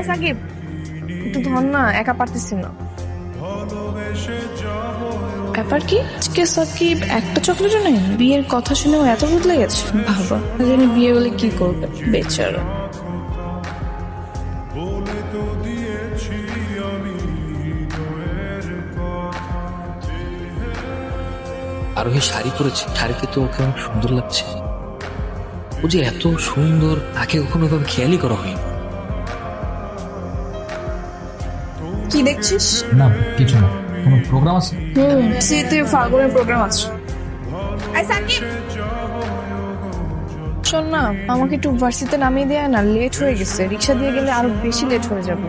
সাকিব, একটু ধর না, একা পারতেছি না। ব্যাপার কি আজকে সাকিব একটা চকলেটও নেই? বিয়ের কথা শুনেও এত বদলে গেছে। বাবা জানি বিয়ে হলে কি করবে বেচারা। আরোহী শাড়ি পরেছে, শাড়িতে তো ওকে অনেক সুন্দর লাগছে। ও যে এত সুন্দর, তাকে কখনো ভাবে খেয়ালই করা হয়নি। কি দেখছিস? না কিছু না, কোনো প্রোগ্রাম আছে? সিতে ফাল্গুনের প্রোগ্রাম আছে। এই সাকিব, শোন না, আমাকে একটু ভার্সিটিতে নামিয়ে দেয় না, লেট হয়ে গেছে। রিক্সা দিয়ে গেলে আরো বেশি লেট হয়ে যাবে।